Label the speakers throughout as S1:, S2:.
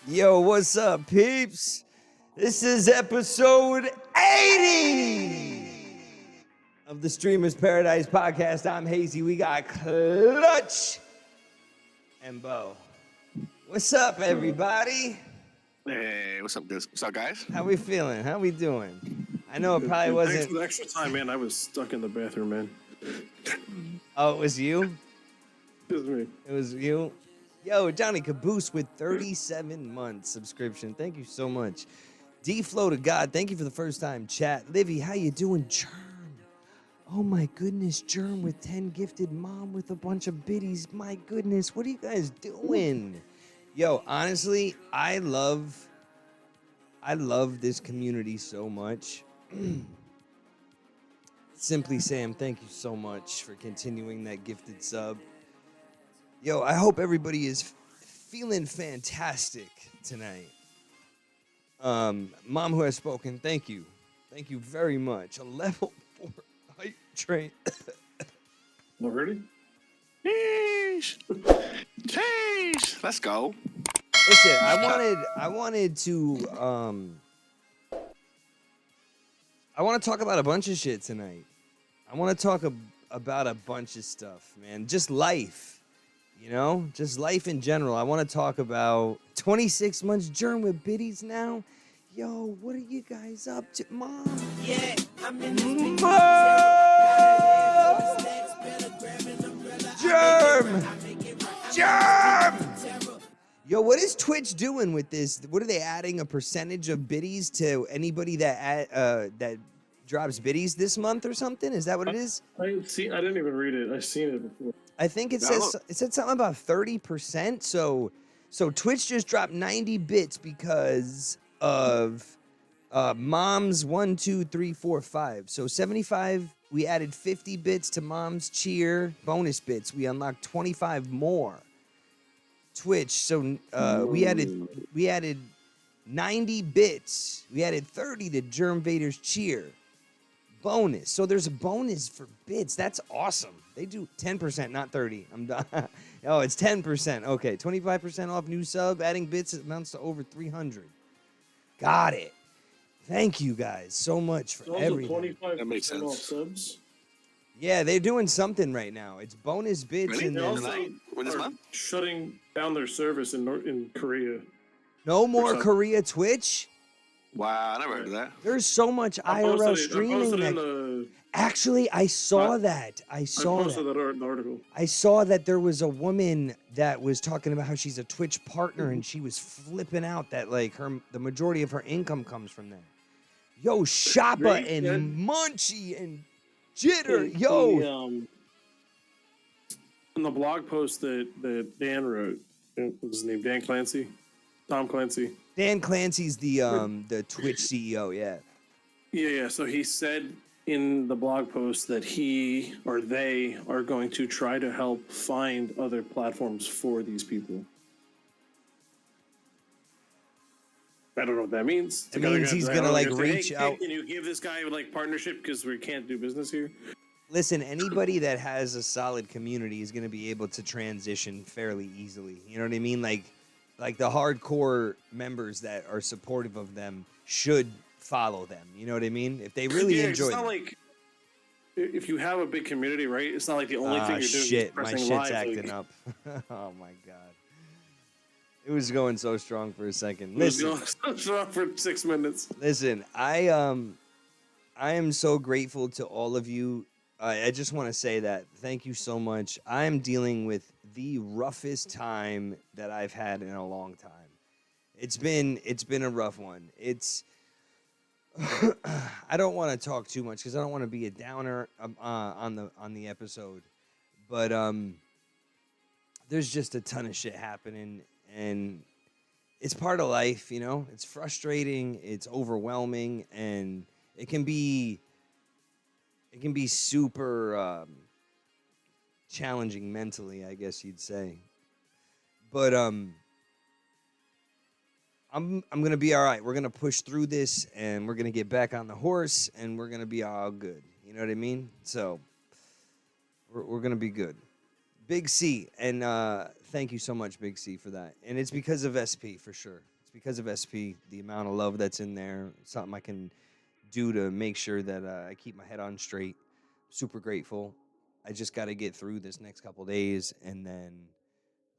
S1: Yo, what's up, peeps? This is episode 80 of the Streamer's Paradise podcast. I'm Hazy. We got Clutch and Bo. What's up, everybody?
S2: Hey, what's up, guys?
S1: How we feeling? How we doing? I know it probably
S3: Thanks
S1: wasn't.
S3: for the extra time, man. I was stuck in the bathroom, man.
S1: Oh, it was you?
S3: It was me.
S1: It was you? Yo, Johnny Caboose with 37 months subscription. Thank you so much. D-Flow to God, thank you for the first time chat. Livy, how you doing? Germ. Oh my goodness, Germ with 10 gifted, Mom with a bunch of biddies. My goodness, what are you guys doing? Yo, honestly, I love this community so much. Simply Sam, thank you so much for continuing that gifted sub. Yo, I hope everybody is feeling fantastic tonight. Mom who has spoken, thank you. Thank you very much. A level 4 hype train.
S3: Already?
S2: Sheesh. Sheesh. Let's go.
S1: Listen, I wanted to talk about a bunch of shit tonight. I want to talk about a bunch of stuff, man. Just life. You know, just life in general. I want to talk about 26 months Germ with biddies now. Yo, what are you guys up to? Mom. Yeah, I'm in Mom! Germ! Germ! Yo, what is Twitch doing with this? What are they adding a percentage of biddies to anybody that drops biddies this month or something? Is that what it is?
S3: I didn't even read it. I've seen it before.
S1: I think it said something about 30%. So Twitch just dropped 90 bits because of Mom's 1, 2, 3, 4, 5. So 75. We added 50 bits to Mom's cheer bonus bits. We unlocked 25 more. Twitch. So we added 90 bits. We added 30 to Germ Vader's cheer bonus. So there's a bonus for bits. That's awesome. They do 10%, not 30. I'm done. Oh, it's 10%. Okay, 25% off new sub. Adding bits amounts to over 300. Got it. Thank you guys so much for everything.
S3: 25%
S2: That makes sense.
S3: off subs.
S1: Yeah, they're doing something right now. It's bonus bits
S2: Really?
S1: and
S3: They
S1: then
S3: also
S2: When this
S3: are
S2: month?
S3: shutting down their service in Korea.
S1: no more
S3: something.
S1: Korea Twitch.
S2: Wow, I never heard of that.
S1: There's so much
S3: I
S1: IRL
S3: posted
S1: streaming.
S3: it in the.
S1: Actually, I saw that. I
S3: I
S1: saw
S3: posted
S1: that.
S3: that article.
S1: I saw that there was a woman that was talking about how she's a Twitch partner and she was flipping out that like the majority of her income comes from that. Yo, Shoppa
S3: Right,
S1: and
S3: yeah.
S1: Munchie and Jitter. Yo.
S3: In the blog post that Dan wrote, what was his name? Dan Clancy? Tom Clancy.
S1: Dan Clancy's the Twitch CEO, yeah.
S3: Yeah. So he said in the blog post that he or they are going to try to help find other platforms for these people. I don't know what that means.
S1: It means he's gonna like reach out.
S3: Can you give this guy like partnership because we can't do business here?
S1: Listen, anybody that has a solid community is gonna be able to transition fairly easily. You know what I mean? Like the hardcore members that are supportive of them should follow them. You know what I mean? If they really enjoy
S3: it's not
S1: them.
S3: like if you have a big community, right? It's not like the only thing you're doing
S1: Shit,
S3: is
S1: my
S3: pressing
S1: shit's
S3: live.
S1: acting
S3: like,
S1: up. Oh my god. It was going so strong for a second.
S3: it was
S1: Listen,
S3: going strong for 6 minutes.
S1: listen, I am so grateful to all of you. I just want to say that thank you so much. I am dealing with the roughest time that I've had in a long time. It's been a rough one. It's I don't want to talk too much because I don't want to be a downer on the episode, but there's just a ton of shit happening, and it's part of life, you know. It's frustrating, it's overwhelming, and it can be super challenging mentally, I guess you'd say. But I'm gonna be all right. We're gonna push through this, and we're gonna get back on the horse, and we're gonna be all good. You know what I mean? So we're gonna be good. Big C, and thank you so much, Big C, for that. And it's because of SP for sure. It's because of SP. The amount of love that's in there. Something I can do to make sure that I keep my head on straight. Super grateful. I just got to get through this next couple days, and then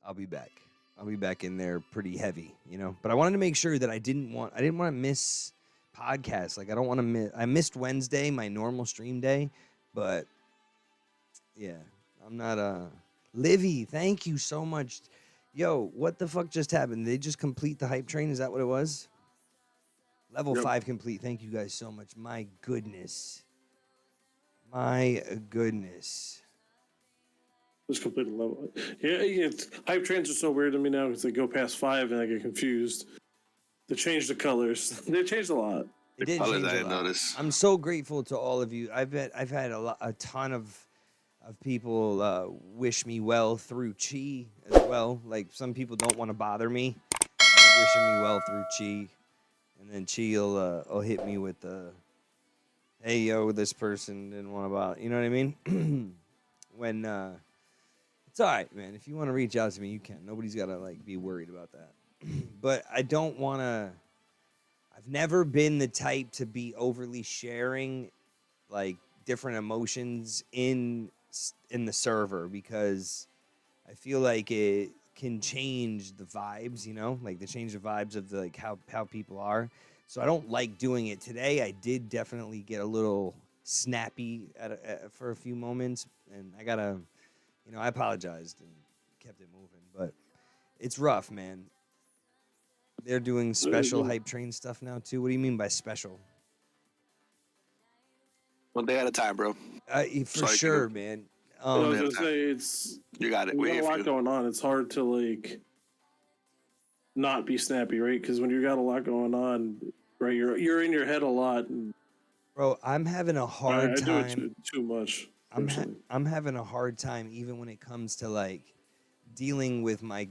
S1: I'll be back. I'll be back in there pretty heavy, you know. But I wanted to make sure that I didn't want to miss podcasts. Like I don't want to miss. I missed Wednesday, my normal stream day, but yeah, I'm not. Livy, thank you so much. Yo, what the fuck just happened? Did they just complete the hype train? Is that what it was? Level 5 complete. Thank you guys so much. My goodness. My goodness.
S3: Just completed level. Yeah, hype trains are so weird to me now because they go past 5 and I get confused. They changed the colors. They changed a lot.
S1: It did
S2: Colors
S1: change
S2: I
S1: a
S2: didn't
S1: lot.
S2: notice.
S1: I'm so grateful to all of you. I've had a ton of people wish me well through Chi as well. Like some people don't want to bother me, wishing me well through Chi, and then Chi will hit me with the, hey yo, this person didn't want to bother. You know what I mean? When it's all right, man. If you want to reach out to me, you can. Nobody's gotta like be worried about that. But I don't want to. I've never been the type to be overly sharing like different emotions in the server because I feel like it can change the vibes, you know, like they change the vibes of the, like how people are. So I don't like doing it today. I did definitely get a little snappy for a few moments, and I gotta, you know, I apologized and kept it moving, but it's rough, man. They're doing special hype train stuff now too. What do you mean by special?
S2: One day at a time, bro.
S1: For sure, man.
S3: I was gonna say
S2: You got it.
S3: we got
S2: Wait
S3: a
S2: for
S3: lot
S2: you.
S3: going on. It's hard to like not be snappy, right? Because when you got a lot going on, right, you're in your head a lot. And
S1: Bro, I'm having a hard
S3: I do
S1: time.
S3: it too much.
S1: I'm having a hard time even when it comes to like dealing with my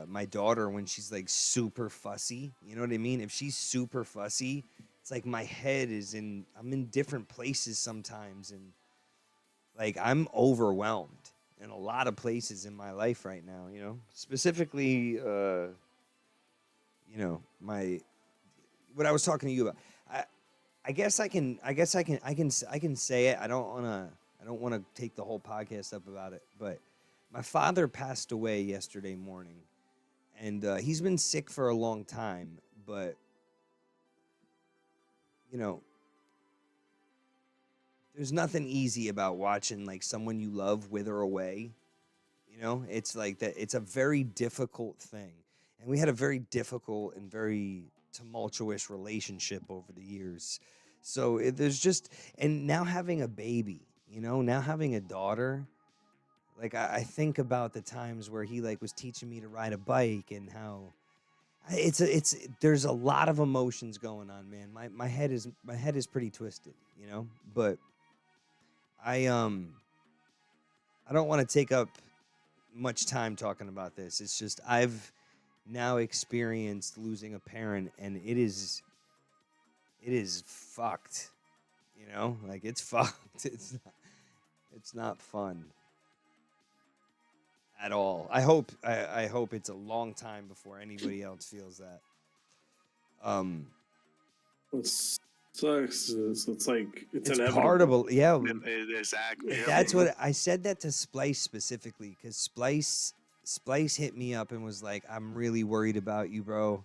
S1: my daughter when she's like super fussy. You know what I mean? If she's super fussy, it's like my head is I'm in different places sometimes, and like I'm overwhelmed in a lot of places in my life right now, you know. Specifically you know, what I was talking to you about. I guess I can say it. I don't want to take the whole podcast up about it, but my father passed away yesterday morning, and he's been sick for a long time, but you know, there's nothing easy about watching like someone you love wither away. You know, it's like that. It's a very difficult thing, and we had a very difficult and very tumultuous relationship over the years. So there's just, and now having a baby, you know, now having a daughter, like I think about the times where he like was teaching me to ride a bike and how there's a lot of emotions going on, man. My head is pretty twisted, you know, but I don't want to take up much time talking about this. It's just I've now experienced losing a parent, and it is fucked. You know, like it's fucked. It's not fun at all. I hope it's a long time before anybody else feels that.
S3: It sucks. It's like it's inevitable.
S1: Part of yeah.
S2: Exactly.
S1: That's what I said that to Splice specifically, because Splice hit me up and was like, "I'm really worried about you, bro."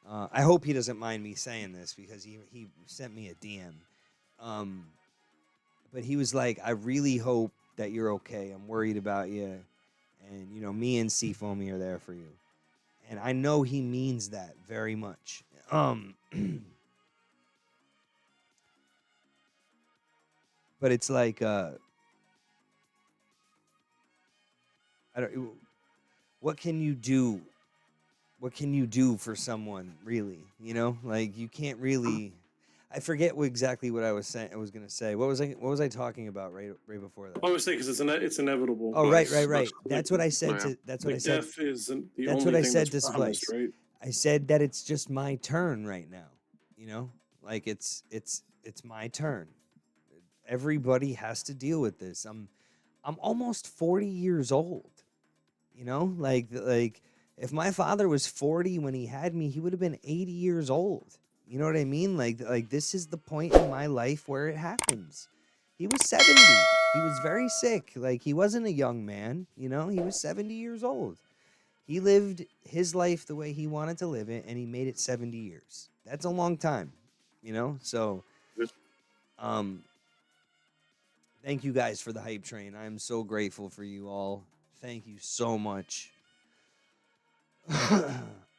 S1: I hope he doesn't mind me saying this because he sent me a DM. But he was like, "I really hope that you're okay. I'm worried about you, and you know, me and Seafoamy are there for you." And I know he means that very much. But it's like, I don't. What can you do? What can you do for someone, really? You know, like you can't really. I forget exactly what I was saying. I was gonna say. What was I talking about right before that?
S3: I always say because it's inevitable.
S1: Oh, right. That's what I said to. That's what I said.
S3: Death isn't the
S1: That's
S3: only
S1: what I
S3: thing
S1: said
S3: that's
S1: to
S3: promised,
S1: Splice.
S3: right?
S1: I said that it's just my turn right now. You know, like it's my turn. Everybody has to deal with this. I'm almost 40 years old. You know, like if my father was 40 when he had me, he would have been 80 years old. You know what I mean? Like this is the point in my life where it happens. He was 70. He was very sick. Like he wasn't a young man, you know? He was 70 years old. He lived his life the way he wanted to live it, and he made it 70 years. That's a long time, you know? So thank you guys for the hype train. I'm so grateful for you all. Thank you so much.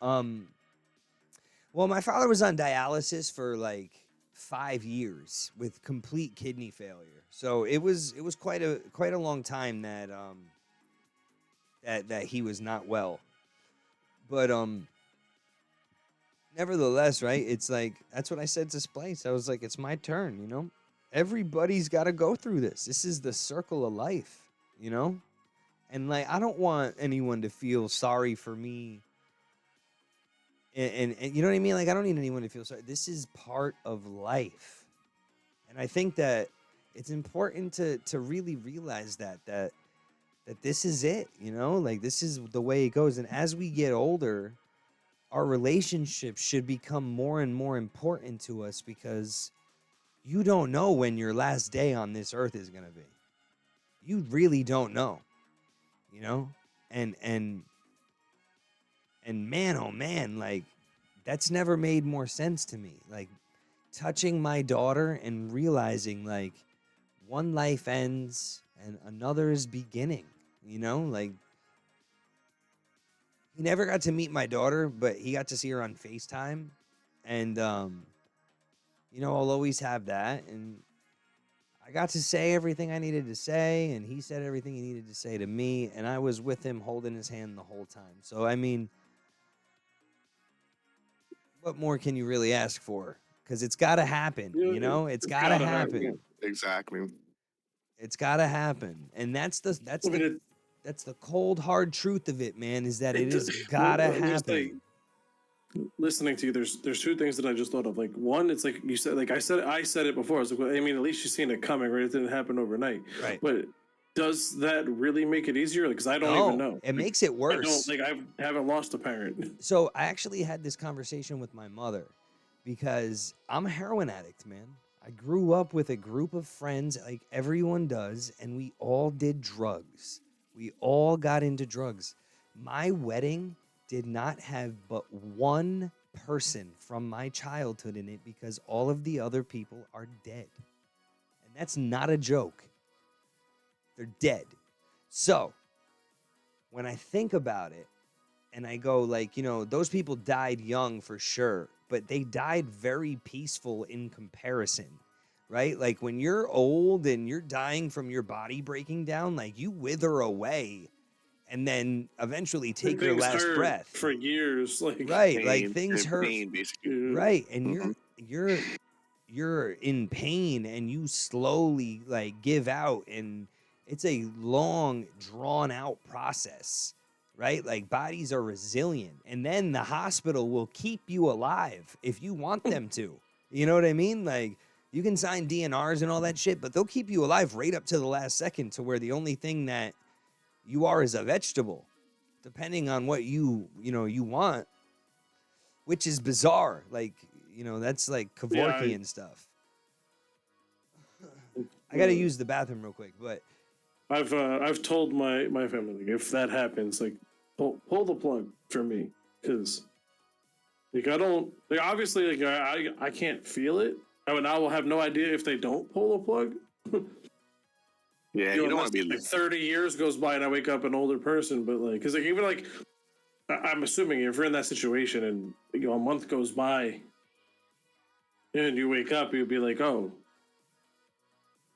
S1: Well, my father was on dialysis for like 5 years with complete kidney failure. So it was quite a long time that that he was not well. But nevertheless, right? It's like that's what I said to Splice. I was like, it's my turn, you know? Everybody's got to go through this. This is the circle of life, you know? And like I don't want anyone to feel sorry for me. And you know what I mean? Like I don't need anyone to feel sorry. This is part of life. And I think that it's important to really realize that this is it, you know? Like this is the way it goes. And as we get older, our relationships should become more and more important to us because you don't know when your last day on this earth is going to be. You really don't know, you know? And man, oh man, like that's never made more sense to me. Like touching my daughter and realizing like one life ends and another is beginning, you know? Like he never got to meet my daughter, but he got to see her on FaceTime. And, you know, I'll always have that. And I got to say everything I needed to say. And he said everything he needed to say to me. And I was with him holding his hand the whole time. So, I mean, what more can you really ask for? Because it's got to happen, you know? It's got to happen.
S2: Exactly.
S1: It's got to happen. And that's the cold, hard truth of it, man, is that it has got to happen.
S3: Listening to you, there's two things that I just thought of. Like one, it's like you said, like I said it before. I was like, well, I mean, at least you've seen it coming, right? It didn't happen overnight,
S1: right?
S3: But does that really make it easier? Because I don't even know.
S1: It makes it worse.
S3: I haven't lost a parent.
S1: So I actually had this conversation with my mother because I'm a heroin addict, man. I grew up with a group of friends like everyone does, and we all did drugs. We all got into drugs. My wedding did not have but one person from my childhood in it because all of the other people are dead. And that's not a joke. They're dead. So when I think about it and I go like, you know, those people died young for sure, but they died very peaceful in comparison, right? Like when you're old and you're dying from your body breaking down, like you wither away and then eventually take your last breath
S3: for years, like
S1: right,
S2: pain,
S1: like things hurt,
S2: pain, basically.
S1: right? And you're in pain, and you slowly like give out, and it's a long, drawn out process, right? Like bodies are resilient, and then the hospital will keep you alive if you want them to. You know what I mean? Like you can sign DNRs and all that shit, but they'll keep you alive right up to the last second, to where the only thing that you are is a vegetable, depending on what you want, which is bizarre. Like, you know, that's like Kevorkian stuff. I got to use the bathroom real quick, but
S3: I've told my family, like, if that happens, like pull the plug for me, because like I don't, like, obviously, like I can't feel it. I will have no idea if they don't pull the plug.
S2: Yeah, you don't want to be
S3: like 30 years goes by and I wake up an older person, but like, because like even like I'm assuming if you're in that situation and you know a month goes by and you wake up, you'll be like, oh,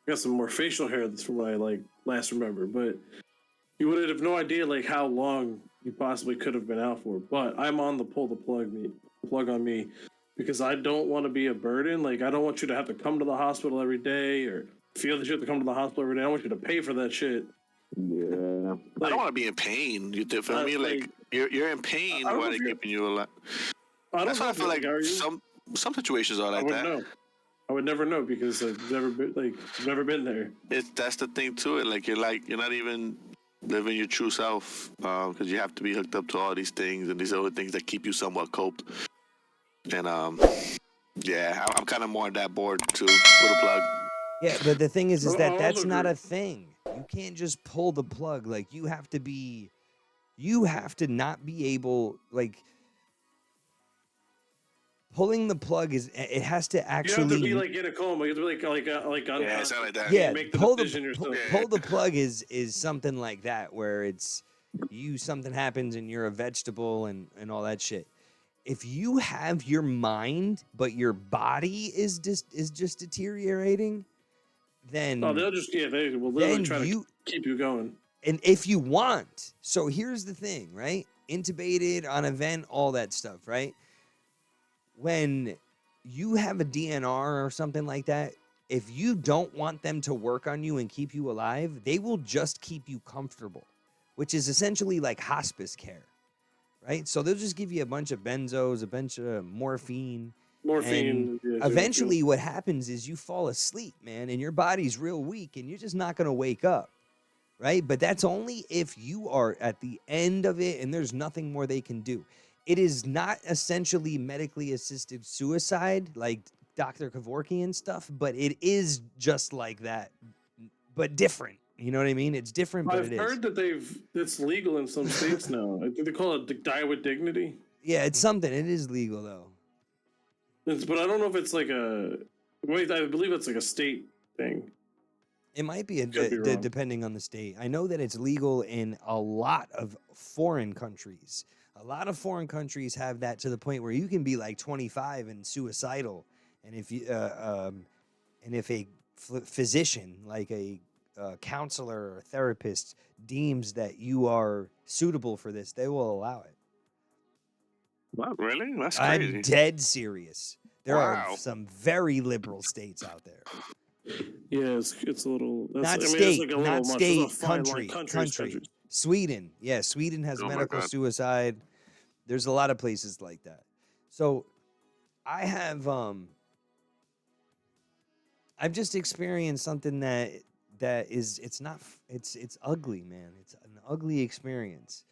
S3: I got some more facial hair. That's from what I like last remember, but you would have no idea like how long you possibly could have been out for. But I'm on the pull the plug on me because I don't want to be a burden. Like I don't want you to have to come to the hospital every day or feel that you have to come to the hospital every day. I want you to pay for that shit.
S2: Yeah, like, I don't want to be in pain. You feel me? Like you're in pain while they're keeping you alive. That's why I feel like some situations are like that.
S3: Know. I would never know because I've never been there.
S2: That's the thing to it. Like you're not even living your true self, because you have to be hooked up to all these things, and these are the things that keep you somewhat coped. And yeah, I'm kind of more on that board too with a plug.
S1: Yeah, but the thing is
S3: I
S1: that
S3: also
S1: that's not
S3: agree.
S1: a thing. You can't just pull the plug. Like you have to not be able, like, pulling the plug is, it has to
S3: You have to be
S1: actually,
S3: like in a coma. You have to be like
S2: Yeah,
S3: unconscious.
S2: it's not like that.
S3: You
S1: yeah,
S3: can't make the
S1: pull
S3: decision yourself.
S1: pull the plug is something like that, where it's something happens and you're a vegetable and all that shit. If you have your mind but your body is just deteriorating, then
S3: Oh, they'll just they will literally try to keep you going.
S1: and if you want, so here's the thing, right? Intubated, on a vent, all that stuff, right? When you have a DNR or something like that, if you don't want them to work on you and keep you alive, they will just keep you comfortable, which is essentially like hospice care, right? So they'll just give you a bunch of benzos, a bunch of morphine. And eventually what happens is you fall asleep, man, and your body's real weak and you're just not going to wake up, right? But that's only if you are at the end of it and there's nothing more they can do. It is not essentially medically assisted suicide like Dr. Kevorkian stuff, but it is just like that, but different. You know what I mean? It's different, but
S3: I've heard that it's legal in some states now. I think they call it die with dignity.
S1: Yeah, it's something. It is legal though.
S3: But I don't know if it's like a. Wait, I believe it's like a state thing.
S1: It might be depending on the state. I know that it's legal in a lot of foreign countries. A lot of foreign countries have that to the point where you can be like 25 and suicidal, and if you and if a physician, like a counselor or therapist, deems that you are suitable for this, they will allow it.
S2: Wow, really? That's crazy.
S1: I'm dead serious. There
S2: Wow.
S1: are some very liberal states out there.
S3: Yeah, it's a little.
S1: Not state, country. Sweden. Yeah, Sweden has medical suicide. There's a lot of places like that. So I have I've just experienced something that is, it's ugly, man. It's an ugly experience.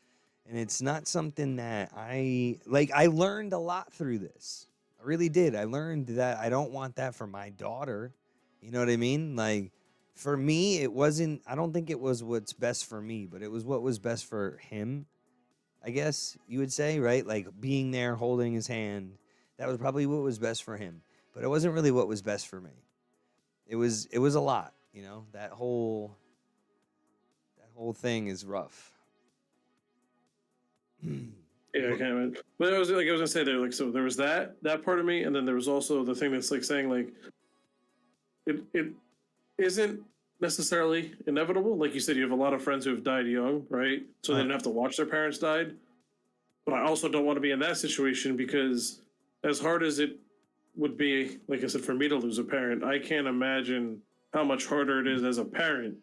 S1: And it's not something that I learned a lot through this. I really did. I learned that I don't want that for my daughter. You know what I mean? Like, for me, I don't think it was what's best for me, but it was what was best for him, I guess you would say, right? Like, being there, holding his hand, that was probably what was best for him. But it wasn't really what was best for me. It was a lot, you know? That whole thing is rough.
S3: Yeah, I can't imagine. But I was gonna say there, like, so there was that part of me, and then there was also the thing that's like saying like it isn't necessarily inevitable. Like you said, you have a lot of friends who have died young, right? So they didn't have to watch their parents died. But I also don't want to be in that situation, because as hard as it would be, like I said, for me to lose a parent, I can't imagine how much harder it is as a parent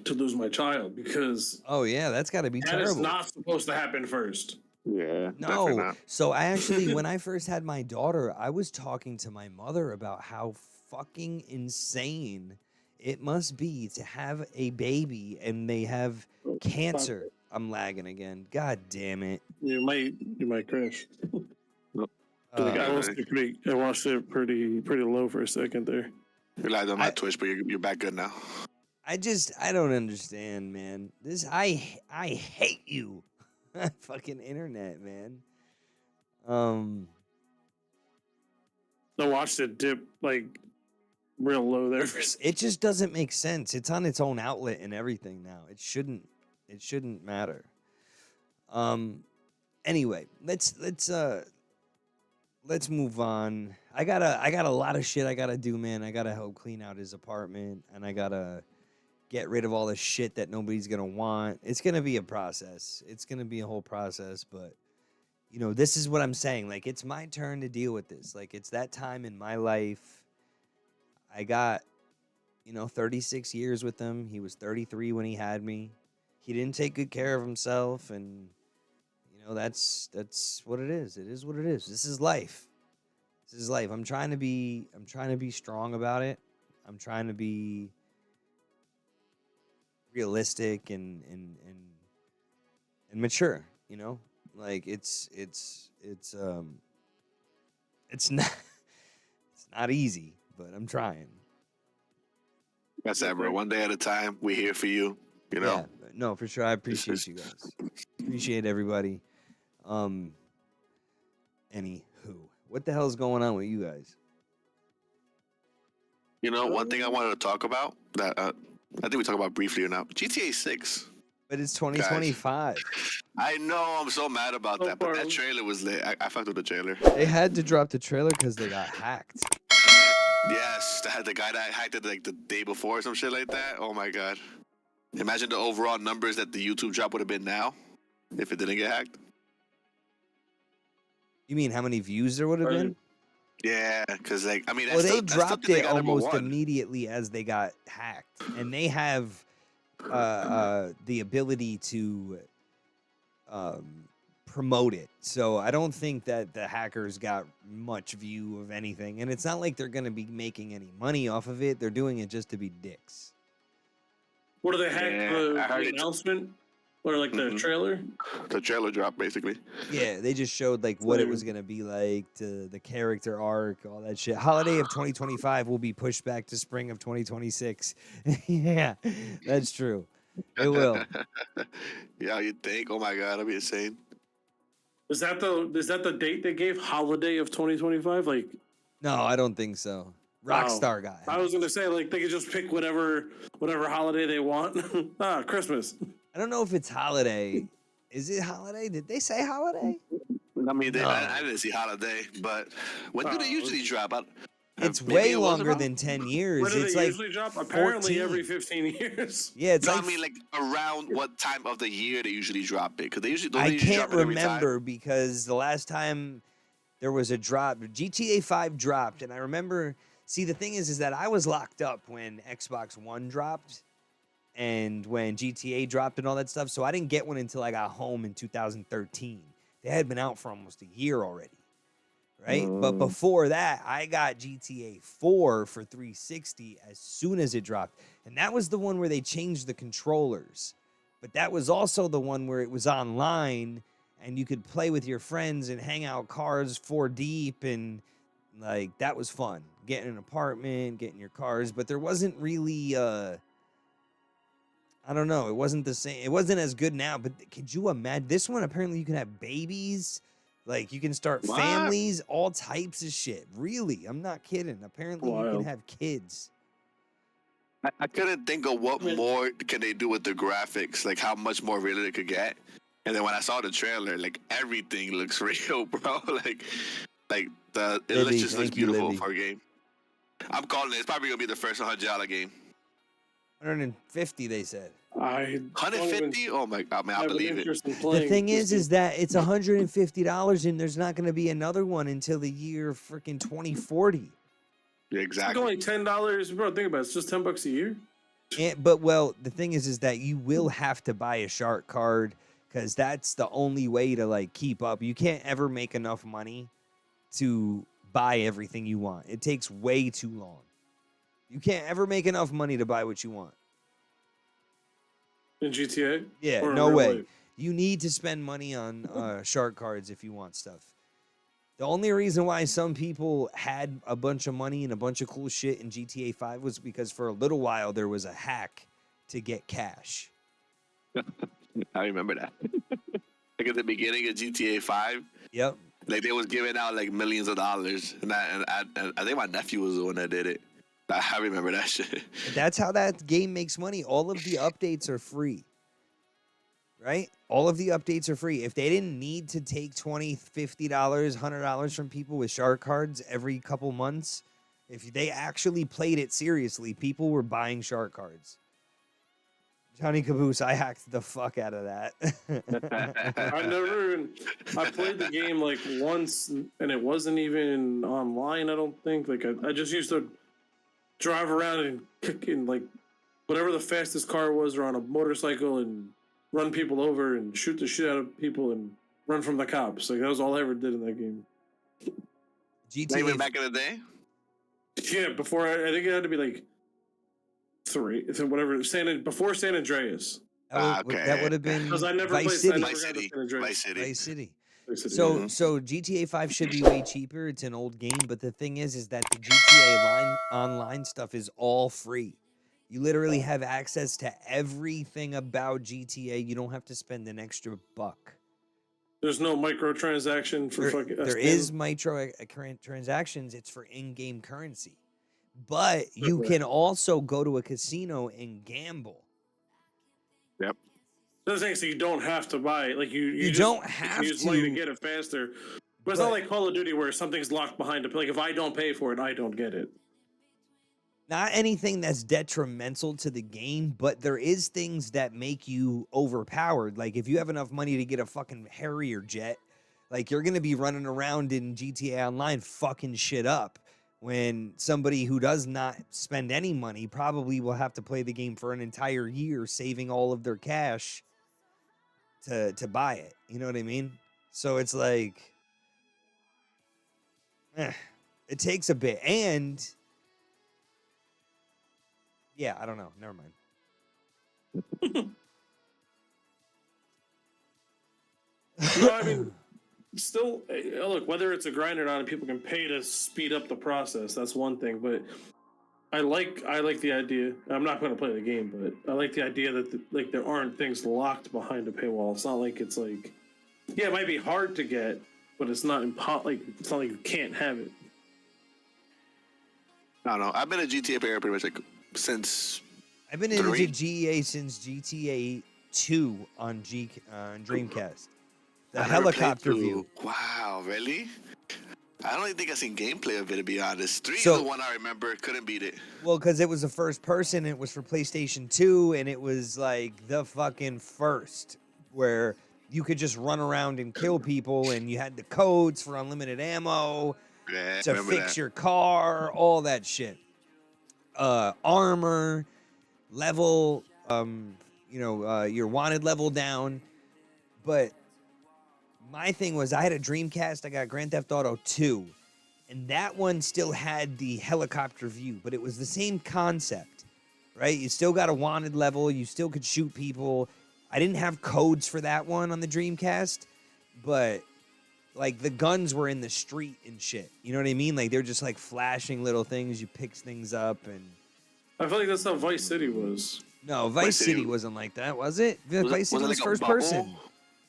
S3: to lose my child, because
S1: that's got to be terrible.
S3: That is not supposed to happen first.
S2: Yeah,
S1: no. So I actually, when I first had my daughter, I was talking to my mother about how fucking insane it must be to have a baby and they have cancer. I'm lagging again. God damn it.
S3: You might crash. I watched it pretty low for a second there.
S2: You lied on my Twitch, but you're back good now.
S1: I don't understand, man. I hate you. Fucking internet, man.
S3: I watched it dip like real low there.
S1: It just doesn't make sense. It's on its own outlet and everything now. It shouldn't matter. Anyway, let's move on. I got a lot of shit I gotta do, man. I gotta help clean out his apartment, and I gotta get rid of all the shit that nobody's gonna want. It's gonna be a process. It's gonna be a whole process, but you know, this is what I'm saying. Like, it's my turn to deal with this. Like, it's that time in my life. I got, 36 years with him. He was 33 when he had me. He didn't take good care of himself, and that's what it is. It is what it is. This is life. This is life. I'm trying to be strong about it. I'm trying to be realistic and mature. You know, like it's not it's not easy, but I'm trying.
S2: That's that, bro. One day at a time. We're here for you. You know.
S1: Yeah, no, for sure. I appreciate you guys. Appreciate everybody. Anywho, what the hell's going on with you guys?
S2: You know, one thing I wanted to talk about that I think we talked about briefly now. GTA 6.
S1: But it's 2025.
S2: I know. I'm so mad about that. But that trailer was lit. I fucked with the trailer.
S1: They had to drop the trailer because they got hacked.
S2: Yes, the guy that hacked it like the day before or some shit like that. Oh my god! Imagine the overall numbers that the YouTube drop would have been now if it didn't get hacked.
S1: You mean how many views there would have been?
S2: Yeah, because like I mean,
S1: well, they dropped it almost immediately as they got hacked, and they have the ability to promote it. So I don't think that the hackers got much view of anything, and it's not like they're going to be making any money off of it. They're doing it just to be dicks.
S3: What do they hack? The announcement or like the trailer?
S2: The trailer drop, basically.
S1: Yeah, they just showed like what it was going to be like, to the character arc, all that shit. Holiday of 2025 will be pushed back to spring of 2026. Yeah, that's true. It will.
S2: Yeah, you think? Oh my god, that'd be insane.
S3: Is that the date they gave? Holiday of 2025? Like,
S1: no, I don't think so. Rockstar guy.
S3: I was gonna say like they could just pick whatever holiday they want. Christmas.
S1: I don't know if it's holiday. Is it holiday? Did they say holiday?
S2: I mean, I didn't see holiday, but when do they usually drop?
S1: It's way longer than 10 years.
S3: When do
S1: it's
S3: they
S1: like
S3: usually drop? Apparently
S1: 14.
S3: every 15 years.
S1: Yeah, it's
S2: I mean, like around what time of the year they usually drop it? Because they usually don't.
S1: I can't remember because the last time there was a drop, GTA 5 dropped, and I remember. See, the thing is that I was locked up when Xbox One dropped, and when GTA dropped and all that stuff. So I didn't get one until I got home in 2013. They had been out for almost a year already. Right? But before that, I got GTA 4 for 360 as soon as it dropped. And that was the one where they changed the controllers. But that was also the one where it was online and you could play with your friends and hang out cars 4 deep. And like, that was fun. Getting an apartment, getting your cars. But there wasn't really, I don't know. It wasn't the same. It wasn't as good now. But could you imagine? This one, apparently you can have babies. Like, you can start families, all types of shit. Really, I'm not kidding. Apparently, you can have kids.
S2: I couldn't think of what more can they do with the graphics, like how much more real it could get. And then when I saw the trailer, like everything looks real, bro. like it just looks beautiful for a game. I'm calling it. It's probably gonna be the first $100 game.
S1: 150, they said.
S2: 150? Oh my god, man, I believe it.
S1: The thing is that it's $150 and there's not going to be another one until the year freaking 2040.
S2: Yeah, exactly.
S3: It's only $10, bro. Think about it. It's just $10 a year.
S1: But the thing is that you will have to buy a shark card because that's the only way to like keep up. You can't ever make enough money to buy everything you want. It takes way too long. You can't ever make enough money to buy what you want.
S3: In GTA?
S1: Yeah, no way. Life? You need to spend money on shark cards if you want stuff. The only reason why some people had a bunch of money and a bunch of cool shit in GTA 5 was because for a little while there was a hack to get cash.
S2: I remember that. Like at the beginning of GTA 5.
S1: Yep.
S2: Like they was giving out like millions of dollars. And I think my nephew was the one that did it. I remember that shit. That's
S1: how that game makes money. All of the updates are free. Right? All of the updates are free. If they didn't need to take $20, $50, $100 from people with shark cards every couple months, if they actually played it seriously, people were buying shark cards. Johnny Caboose, I hacked the fuck out of that.
S3: I played the game like once, and it wasn't even online, I don't think. Like I just used to drive around and kick in like whatever the fastest car was, or on a motorcycle and run people over and shoot the shit out of people and run from the cops. Like that was all I ever did in that game.
S2: GTA even back in the day?
S3: Yeah, before I think it had to be like 3, whatever, before San Andreas.
S1: That would have been
S3: Because I never
S1: Vice
S3: played
S1: City.
S3: Vice City.
S2: Vice City.
S1: Vice City.
S3: Vice City,
S1: So
S3: yeah.
S1: so GTA 5 should be way cheaper. It's an old game, but the thing is that the GTA online stuff is all free. You literally have access to everything about GTA. You don't have to spend an extra buck.
S3: There's no microtransaction for fucking.
S1: There is transactions. It's for in-game currency, but you can also go to a casino and gamble.
S2: Yep.
S3: That's saying so you don't have to buy it. Like you
S1: don't
S3: just,
S1: have
S3: use
S1: to
S3: money to get it faster. But it's not like Call of Duty where something's locked behind it. Like if I don't pay for it, I don't get it.
S1: Not anything that's detrimental to the game, but there is things that make you overpowered. Like if you have enough money to get a fucking Harrier jet, like you're gonna be running around in GTA Online fucking shit up. When somebody who does not spend any money probably will have to play the game for an entire year, saving all of their cash to buy it. You know what I mean? So it's like, it takes a bit. And yeah, I don't know. Never mind.
S3: No, I mean, still, look, whether it's a grind or not, and people can pay to speed up the process, that's one thing. But I like the idea. I'm not going to play the game, but I like the idea that there aren't things locked behind a paywall. It's not like it's like, yeah, it might be hard to get, but it's not it's not like you can't have it.
S2: I don't know. I've been a GTA player pretty much like since.
S1: I've been into GTA since GTA 2 on Dreamcast. The helicopter view.
S2: Wow, really? I don't even think I've seen gameplay of it, to be honest. 3 is
S1: So-
S2: the one I remember. Couldn't beat it.
S1: Well, because it was the first person, it was for PlayStation 2, and it was like the fucking first, where you could just run around and kill people, and you had the codes for unlimited ammo
S2: Yeah,
S1: to
S2: remember
S1: fix
S2: that.
S1: your car, all that shit. Armor, level, your wanted level down. But my thing was I had a Dreamcast, I got Grand Theft Auto 2, and that one still had the helicopter view, but it was the same concept, right? You still got a wanted level, you still could shoot people. I didn't have codes for that one on the Dreamcast, but like the guns were in the street and shit. You know what I mean? Like they're just like flashing little things, you pick things up and
S3: I feel like that's how Vice City was.
S1: no, Vice City wasn't like that, was it? Vice City was
S2: like a
S1: first
S2: bubble?
S1: person.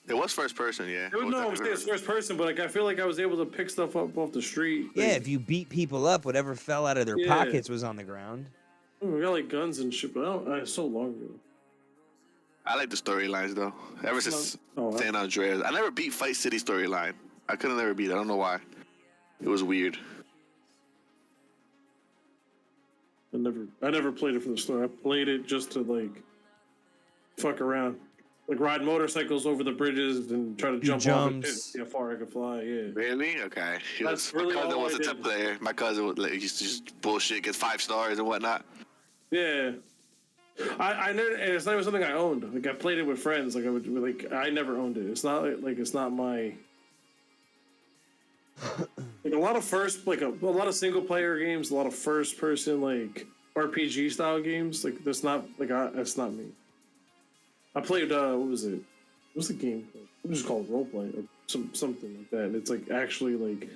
S2: It was first person, yeah.
S3: I'm saying it's first person, but like I feel like I was able to pick stuff up off the street.
S1: Yeah, if you beat people up, whatever fell out of their pockets was on the ground.
S3: We got like guns and shit, but it's so long ago.
S2: I like the storylines though. Ever since San Andreas, I never beat Vice City storyline. I couldn't ever beat it. I don't know why. It was weird.
S3: I never played it for the story. I played it just to like fuck around, like ride motorcycles over the bridges and try to jump off and see how far I could fly. Yeah.
S2: Really? Okay.
S3: That's really
S2: my cousin
S3: all
S2: was
S3: I
S2: a
S3: did.
S2: tip player. My cousin would like used to just bullshit, get 5 stars and whatnot.
S3: Yeah. I never, and it's not even something I owned. Like I played it with friends. Like I never owned it. It's not like it's not my. Like a lot of a lot of single player games, a lot of first person like RPG style games. Like that's not that's not me. I played what was it? What's the game called? It was just called roleplay or something like that. And it's like actually like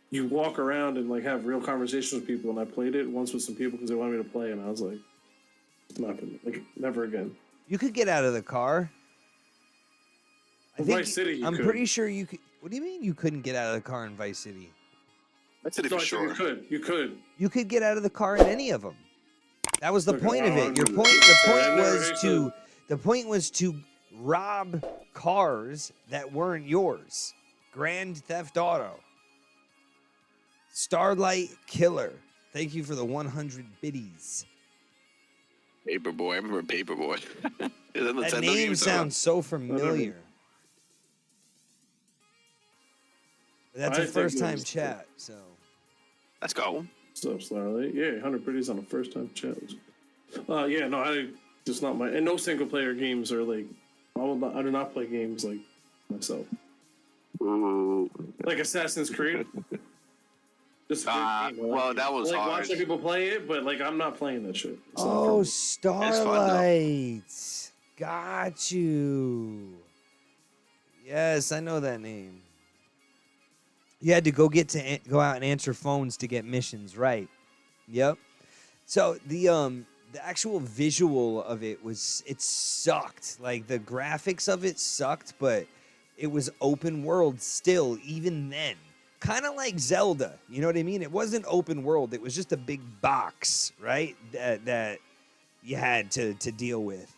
S3: you walk around and like have real conversations with people. And I played it once with some people because they wanted me to play, and I was like, nothing, like never again.
S1: You could get out of the car.
S3: Vice City,
S1: I'm pretty sure you could. What do you mean you couldn't get out of the car in Vice City?
S2: Vice City for sure.
S3: You could.
S1: You could get out of the car in any of them. That was the point of it. The point was to rob cars that weren't yours. Grand Theft Auto. Starlight Killer. Thank you for the 100 biddies.
S2: Paperboy. I remember Paperboy.
S1: That name sounds so familiar. But that's a first time chat, so.
S2: Let's go.
S3: What's up, Starlight? Yeah, 100 pretties on a first time chat. Yeah, no, I just not my, and no single player games are like, I do not play games like myself.
S2: Ooh.
S3: Like Assassin's Creed. Just a good game.
S2: Well, that was
S3: like
S2: hard.
S3: watching people play it, but like I'm not playing that shit. It's not for
S1: Oh,
S3: me.
S1: Starlight. Got you. Yes, I know that name. You had to go out and answer phones to get missions, right? Yep. So the actual visual of it sucked. Like the graphics of it sucked, but it was open world still, even then. Kind of like Zelda, you know what I mean? It wasn't open world. It was just a big box, right? That you had to deal with.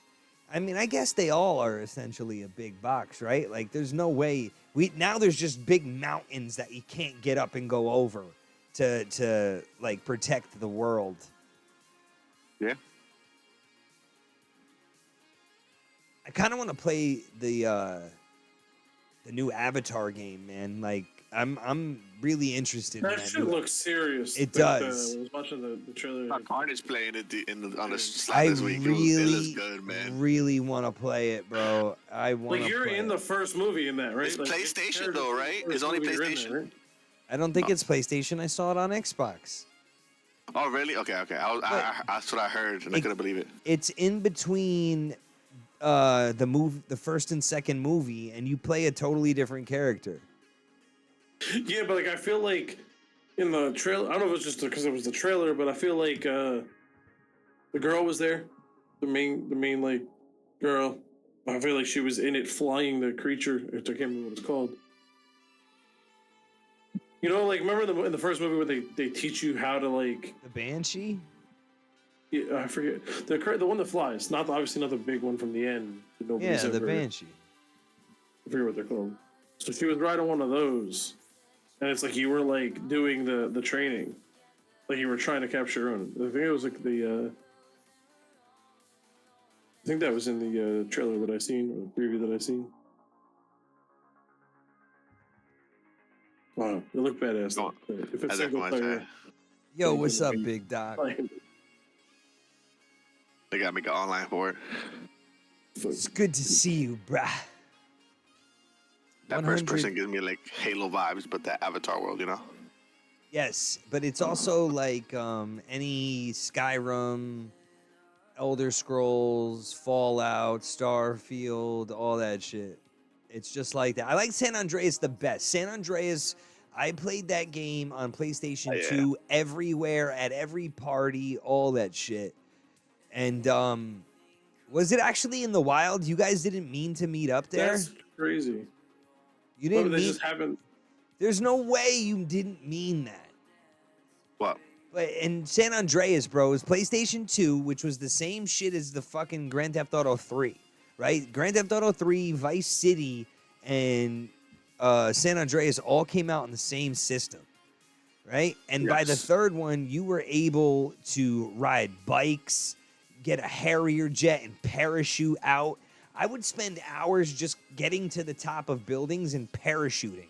S1: I mean, I guess they all are essentially a big box, right? Like, there's no way now there's just big mountains that you can't get up and go over to like protect the world.
S2: Yeah.
S1: I kind of want to play the new Avatar game, man. Like, I'm really interested in
S3: That
S1: that.
S3: shit looks serious.
S1: It
S3: Like,
S1: does.
S3: I was watching the trailer.
S2: Carnage playing it on the slot
S1: I
S2: this week. It looks good, man.
S1: really want to play it, bro. I want to
S3: Like you're
S1: play
S3: in
S1: it.
S3: the first movie in that, right?
S2: It's
S3: like,
S2: PlayStation though, right? It's only PlayStation.
S3: There, right?
S1: I don't think it's PlayStation. I saw it on Xbox.
S2: Oh, really? Okay. That's what I heard, and I couldn't believe it.
S1: It's in between the first and second movie, and you play a totally different character.
S3: Yeah, but like I feel like in the trailer, I don't know if it was just because it was the trailer, but I feel like the girl was there, the main like girl. I feel like she was in it flying the creature. I can't remember what it's called. You know, like remember in the first movie where they teach you how to like
S1: The Banshee?
S3: Yeah, I forget the one that flies. Obviously not the big one from the end.
S1: Yeah, the Banshee.
S3: I forget what they're called. So she was riding one of those, and it's like you were like doing the training, like you were trying to capture her own. I think it was like I think that was in the trailer that I seen or the preview that I seen. Wow, it looked badass.
S2: Go on.
S3: If it's
S2: I
S3: single
S2: definitely
S3: player,
S2: watch
S1: Yo, what's up, Big Doc?
S2: They gotta make an online for it.
S1: It's good to see you, brah.
S2: That
S1: 100
S2: first person gives me like Halo vibes, but that Avatar world, you know.
S1: Yes, but it's also like any Skyrim, Elder Scrolls, Fallout, Starfield, all that shit. It's just like that. I like San Andreas the best. San Andreas, I played that game on PlayStation 2 everywhere, at every party, all that shit. And was it actually in the wild? You guys didn't mean to meet up there?
S3: That's crazy.
S1: You didn't
S3: They
S1: mean...
S3: just haven't.
S1: There's no way you didn't mean that.
S2: What?
S1: But in San Andreas, bro, it was PlayStation 2, which was the same shit as the fucking Grand Theft Auto 3, right? Grand Theft Auto 3, Vice City, and San Andreas all came out in the same system, right? And by the third one, you were able to ride bikes, get a Harrier jet, and parachute out. I would spend hours just getting to the top of buildings and parachuting.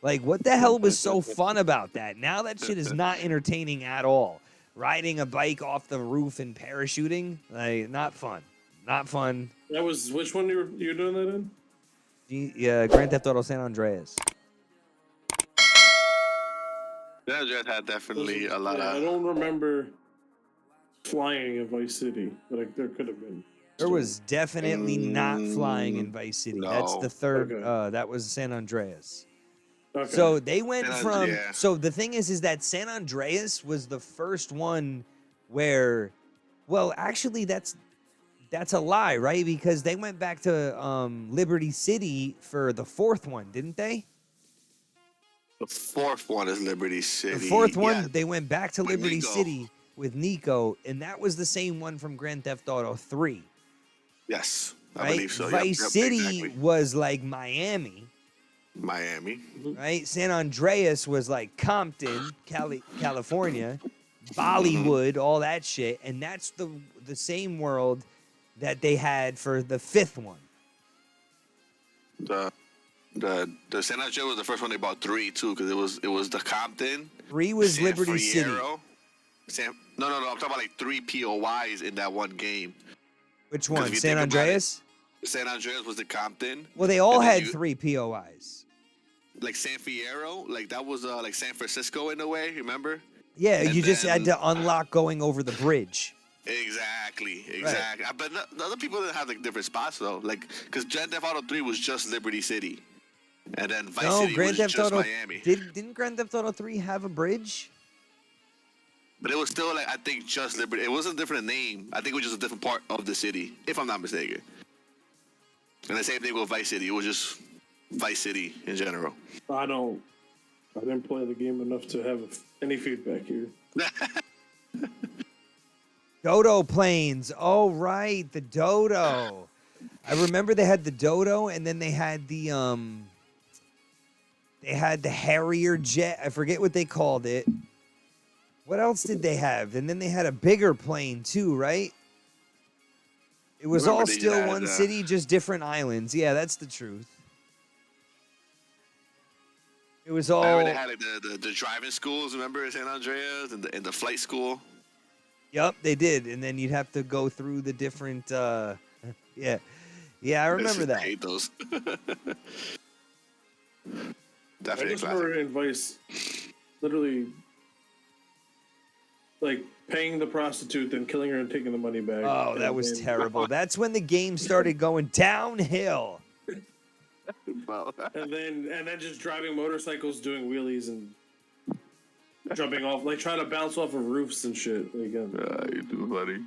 S1: Like, what the hell was so fun about that? Now that shit is not entertaining at all. Riding a bike off the roof and parachuting, like, not fun. Not fun.
S3: That was which one you were doing that in?
S1: Yeah, Grand Theft Auto San Andreas.
S2: San Andreas had definitely a lot of.
S3: I don't remember flying in Vice City, but there could have been.
S1: There was definitely not flying in Vice City.
S2: No.
S1: That's the third.
S3: Okay.
S1: That was San Andreas.
S3: Okay.
S1: So they went from.
S2: Yeah.
S1: So the thing is that San Andreas was the first one where, well, actually, that's a lie, right? Because they went back to Liberty City for the fourth one, didn't they?
S2: The fourth one is Liberty City.
S1: The fourth one,
S2: yeah.
S1: they went back to
S2: With
S1: Liberty
S2: Nico.
S1: City with Nico, and that was the same one from Grand Theft Auto 3.
S2: Yes, I
S1: Right?
S2: believe so.
S1: Vice
S2: Yep,
S1: City
S2: exactly.
S1: was like Miami,
S2: Miami.
S1: right? San Andreas was like Compton, California, Bollywood, all that shit, and that's the same world that they had for the fifth one.
S2: The San Andreas was the first one they bought 3 too, because it was the Compton.
S1: 3 was
S2: San
S1: Liberty City.
S2: Fierro, no. I'm talking about like 3 POIs in that one game.
S1: Which
S2: 'Cause
S1: one?
S2: if you
S1: San
S2: think about
S1: Andreas?
S2: San Andreas was the Compton.
S1: Well, they all
S2: and then
S1: had
S2: you-
S1: 3 POIs.
S2: like San Fierro, like that was like San Francisco in a way. Remember?
S1: Yeah,
S2: And
S1: you just had
S2: then-
S1: to unlock going over the bridge.
S2: Exactly. But the other people didn't have like different spots though, like because Grand Theft Auto 3 was just Liberty City, and then Vice
S1: No,
S2: City
S1: Grand
S2: was
S1: Theft
S2: just
S1: Auto
S2: Miami.
S1: didn't Grand Theft Auto 3 have a bridge?
S2: But it was still like I think just Liberty. It wasn't a different name. I think it was just a different part of the city, if I'm not mistaken. And the same thing with Vice City. It was just Vice City in general.
S3: I didn't play the game enough to have any feedback here.
S1: Dodo planes. Oh right, the Dodo. I remember they had the Dodo, and then they had the Harrier jet. I forget what they called it. What else did they have? And then they had a bigger plane too, right? It was
S2: Remember
S1: all
S2: they
S1: still
S2: had,
S1: one city, just different islands. Yeah, that's the truth. It was all.
S2: Remember they had like the driving schools. Remember in San Andreas and the flight school.
S1: Yep, they did, and then you'd have to go through the different. Yeah, I remember that.
S2: I hate those.
S3: I
S2: Definitely a
S3: just
S2: classic.
S3: remember in Vice, literally, like paying the prostitute, then killing her and taking the money back.
S1: Oh, that
S3: and
S1: was
S3: then-
S1: terrible. That's when the game started going downhill.
S2: Well,
S3: And then just driving motorcycles, doing wheelies, and jumping off, like trying to bounce off of roofs and shit. Like
S2: you too funny.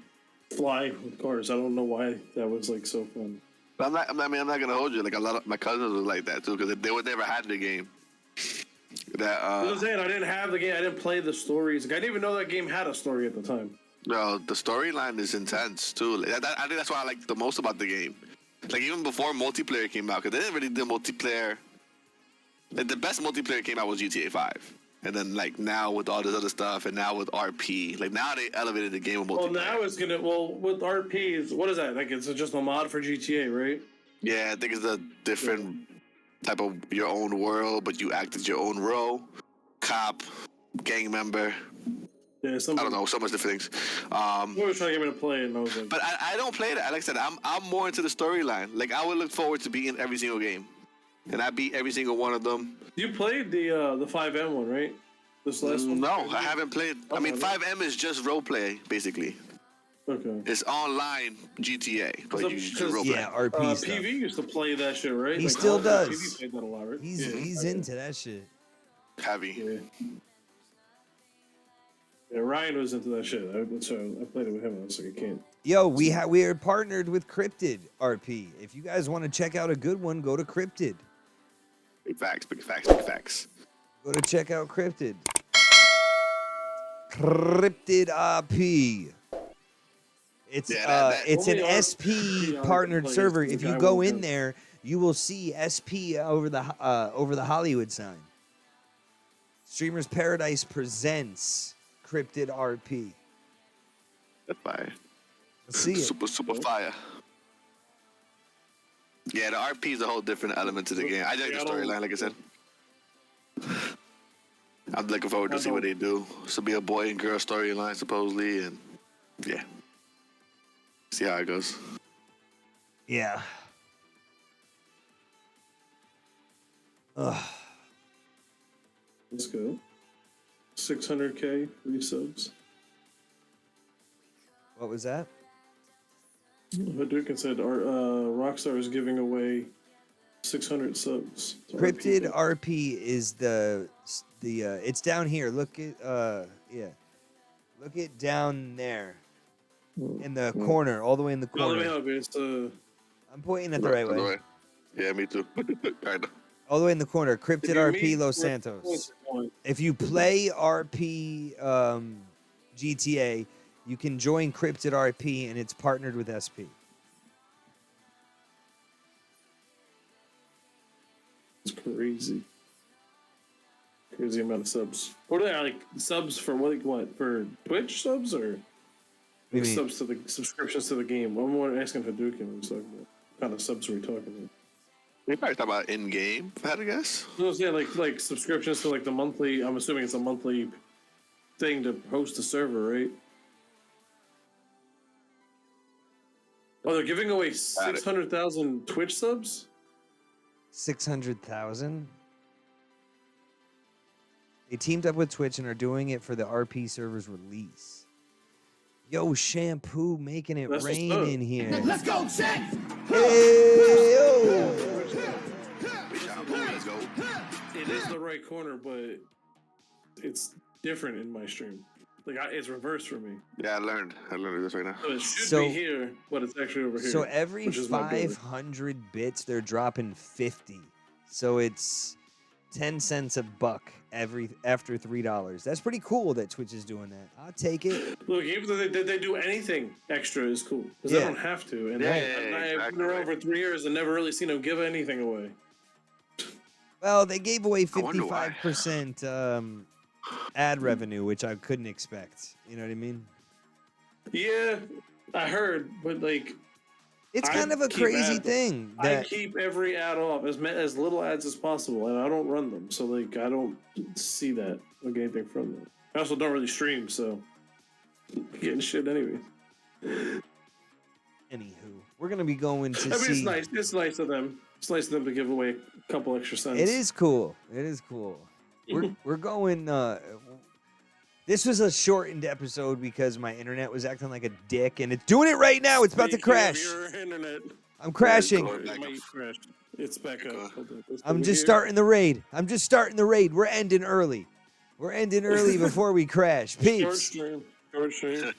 S3: fly with cars. I don't know why that was like so fun.
S2: But I'm not gonna hold you. Like a lot of my cousins was like that too, because they would never had the game. That
S3: I was saying I didn't have the game. I didn't play the stories. Like I didn't even know that game had a story at the time.
S2: no, the storyline is intense too. Like, I think that's what I like the most about the game. Like even before multiplayer came out, because they didn't really do multiplayer. Like the best multiplayer came out was GTA 5, and then like now with all this other stuff, and now with RP, like now they elevated the game with multiplayer.
S3: Well, now it's gonna. Well, with RPs, what is that? Like it's just a mod for GTA, right?
S2: Yeah, I think it's a different type of your own world, but you act as your own role. Cop, gang member.
S3: Yeah,
S2: I
S3: somebody.
S2: don't know, so much different things.
S3: Somebody was trying to get me to play it, and I was like,
S2: But I don't play that. Like I said, I'm more into the storyline. Like I would look forward to beating every single game, and I beat every single one of them.
S3: you played the 5M one, right? This last one.
S2: No, I haven't played. I mean,
S3: Okay.
S2: 5M is just role play, basically.
S3: Okay.
S2: It's online GTA, but
S3: So-
S2: you just
S3: because-
S2: role play.
S1: Yeah, RP stuff.
S3: PV used to play that shit, right?
S1: He still
S3: PV
S1: does.
S3: played that a lot, right?
S1: He's
S3: okay.
S1: into that shit.
S2: Heavy.
S3: Yeah. Yeah, Ryan was into that shit. So I played it with him. I was like, I can't.
S1: Yo, we are partnered with Cryptid RP. If you guys want to check out a good one, go to Cryptid.
S2: Big facts, big facts, big facts.
S1: Go to check out Cryptid. Cryptid RP. It's
S2: Yeah,
S1: it's an
S3: Only our-
S1: SP
S3: our
S1: partnered
S3: players,
S1: server.
S3: the
S1: If
S3: guy
S1: you go
S3: will
S1: in
S3: go.
S1: there, you will see SP over the Hollywood sign. Streamers Paradise presents Cryptid RP.
S2: That's fire.
S1: Let's see it.
S2: Super fire. Yeah, the RP is a whole different element to the game. I like the
S3: Yeah, I don't-
S2: storyline, like I said. I'm looking forward to see what they do. This will be a boy and girl storyline, supposedly, and yeah. See how it goes.
S1: Yeah. Ugh.
S3: Let's go. 600K free subs.
S1: What was that?
S3: Hadouken said Rockstar is giving away 600 subs. to
S1: Cryptid
S3: RP.
S1: RP is the it's down here. Look at yeah. Look it down there in the corner, all the way in the
S3: No, let me
S1: corner.
S3: help you. It's
S1: I'm pointing it the right way.
S2: Yeah, me too. Kinda.
S1: All the way in the corner. Cryptid
S3: if you
S1: RP
S3: meet
S1: Los
S3: 4
S1: Santos.
S3: points, you won.
S1: If you play RP GTA, you can join Cryptid RP, and it's partnered with SP.
S3: It's crazy. Crazy amount of subs. What are they like? Subs for what? For Twitch subs or
S1: do you mean?
S3: subs to the subscriptions to the game? I'm more asking Hadouken. What he's talking about. What kind of subs are we talking about?
S2: We probably talk about in-game, if I had to guess.
S3: No, yeah, like subscriptions to like the monthly. I'm assuming it's a monthly thing to host a server, right? Oh, they're giving away
S2: Got it.
S3: 600,000 Twitch subs.
S1: 600,000. They teamed up with Twitch and are doing it for the RP server's release. Yo, Shampoo making it
S3: That's what's
S1: rain
S3: up.
S1: in here.
S4: Let's go, Chet!
S1: Hey, yo.
S2: Let's go.
S3: It is the right corner, but it's different in my stream. Like it's reversed for me.
S2: Yeah, I learned this right now.
S3: So it should
S1: So-
S3: be here, but it's actually over here.
S1: So every
S3: which is my brother.
S1: 500 bits, they're dropping 50. So it's 10 cents a buck after $3. That's pretty cool that Twitch is doing that. I'll take it.
S3: Look, even though they do anything extra is cool because
S1: Yeah.
S3: they don't have to. And
S2: Yeah,
S3: I've been around for 3 years and never really seen them give anything away.
S1: Well, they gave away
S2: I wonder why.
S1: 55% ad revenue, which I couldn't expect. You know what I mean?
S3: Yeah, I heard, but like
S1: It's
S3: I
S1: kind of a
S3: keep
S1: crazy
S3: ad-
S1: thing.
S3: I
S1: That,
S3: keep every ad off as little ads as possible, and I don't run them, so like I don't see that or get anything from them. I also don't really stream, so I'm getting shit anyway.
S1: anywho, we're going to be going to
S3: I mean,
S1: see.
S3: it's nice. It's nice of them. It's nice of them to give away a couple extra cents.
S1: It is cool. It is cool. We're going. This was a shortened episode because my internet was acting like a dick, and it's doing it right now. It's about to
S3: Speaking of
S1: crash.
S3: Your internet.
S1: I'm crashing.
S2: Go.
S3: It might crash. It's back up. Hold on, let's
S1: I'm
S3: go
S1: just
S3: here.
S1: starting the raid. We're ending early. We're ending early before we crash.
S3: Short
S1: Peeps.
S3: stream. Short stream.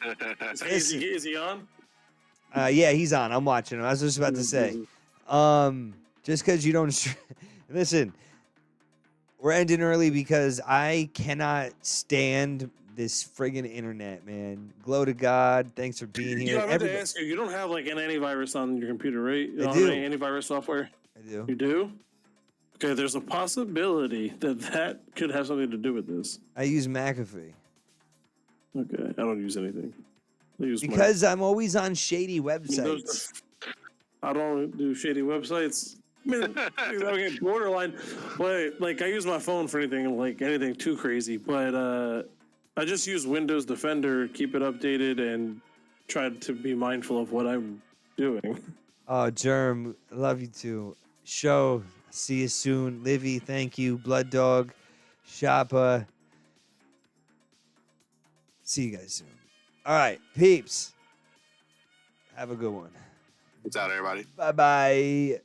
S1: Listen.
S3: Is he on?
S1: Yeah, he's on. I'm watching him. I was just about to say. Just because you don't listen, we're ending early because I cannot stand this friggin' internet, man. Glow to God. Thanks for being here.
S3: Yeah, I meant to
S1: Everybody-
S3: ask you. You don't have like an antivirus on your computer, right? You
S1: I
S3: don't
S1: do.
S3: have any antivirus software.
S1: I do.
S3: You do? Okay, there's a possibility that could have something to do with this.
S1: I use McAfee
S3: Okay, I don't use anything. I use
S1: because I'm always on shady
S3: my,
S1: websites.
S3: I don't do shady websites. I mean, I get borderline, but like I use my phone for anything too crazy. But I just use Windows Defender, keep it updated, and try to be mindful of what I'm doing.
S1: Oh, Germ, I love you too. Show, see you soon. Livy, thank you. Blood Dog, Shoppa. See you guys soon. All right, peeps. Have a good one.
S2: What's out, everybody?
S1: Bye bye.